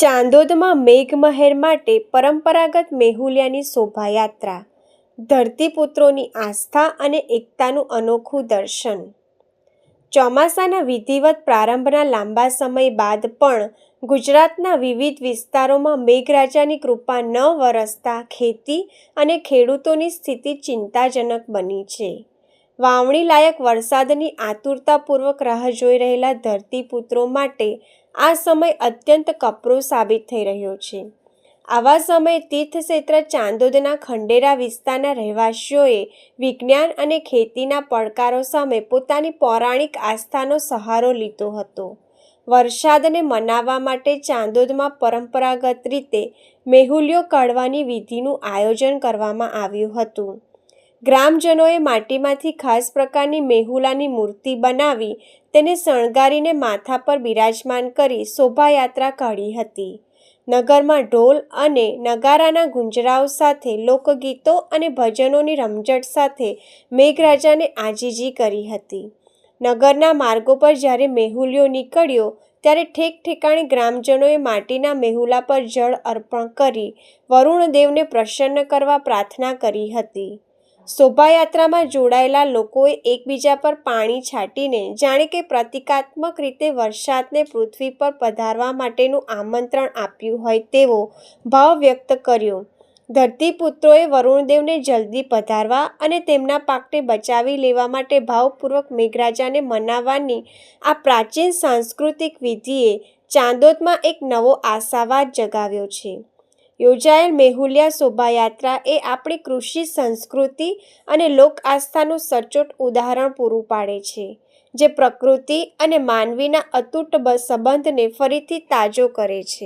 ચાંદોદમાં મેઘમહેર માટે પરંપરાગત મેહુલિયાની શોભાયાત્રા, ધરતીપુત્રોની આસ્થા અને એકતાનું અનોખું દર્શન. ચોમાસાના વિધિવત પ્રારંભના લાંબા સમય બાદ પણ ગુજરાતના વિવિધ વિસ્તારોમાં મેઘરાજાની કૃપા ન વરસતા ખેતી અને ખેડૂતોની સ્થિતિ ચિંતાજનક બની છે. વાવણી લાયક વરસાદની આતુરતાપૂર્વક રાહ જોઈ રહેલા ધરતીપુત્રો માટે આ સમય અત્યંત કપરો સાબિત થઈ રહ્યો છે. આવા સમયે તીર્થક્ષેત્ર ચાંદોદના ખંડેરા વિસ્તારના રહેવાસીઓએ વિજ્ઞાન અને ખેતીના પડકારો સામે પોતાની પૌરાણિક આસ્થાનો સહારો લીધો હતો. વરસાદને મનાવવા માટે ચાંદોદમાં પરંપરાગત રીતે મેહુલિયો કાઢવાની વિધિનું આયોજન કરવામાં આવ્યું હતું. ગ્રામજનોએ માટીમાંથી ખાસ પ્રકારની મેહુલાની મૂર્તિ બનાવી તેને શણગારીને માથા પર બિરાજમાન કરી શોભાયાત્રા કાઢી હતી. નગરમાં ઢોલ અને નગારાના ગુંજરાઓ સાથે લોકગીતો અને ભજનોની રમઝટ સાથે મેઘરાજાને આજીજી કરી હતી. નગરના માર્ગો પર જ્યારે મેહુલિયો નીકળ્યો ત્યારે ઠેક ઠેકાણે ગ્રામજનોએ માટીના મેહુલા પર જળ અર્પણ કરી વરુણદેવને પ્રસન્ન કરવા પ્રાર્થના કરી હતી. શોભાયાત્રામાં જોડાયેલા લોકોએ એકબીજા પર પાણી છાંટીને જાણે કે પ્રતિકાત્મક રીતે વરસાદને પૃથ્વી પર પધારવા માટેનું આમંત્રણ આપ્યું હોય તેવો ભાવ વ્યક્ત કર્યો. ધરતીપુત્રોએ વરુણદેવને જલ્દી પધારવા અને તેમના પાકને બચાવી લેવા માટે ભાવપૂર્વક મેઘરાજાને મનાવવાની આ પ્રાચીન સાંસ્કૃતિક વિધિએ ચાંદોદમાં એક નવો આશાવાદ જગાવ્યો છે. યોજાયેલ મેહુલિયા શોભાયાત્રા એ આપણી કૃષિ સંસ્કૃતિ અને લોક આસ્થાનું સચોટ ઉદાહરણ પૂરું પાડે છે, જે પ્રકૃતિ અને માનવીના અતૂટ સંબંધને ફરીથી તાજો કરે છે.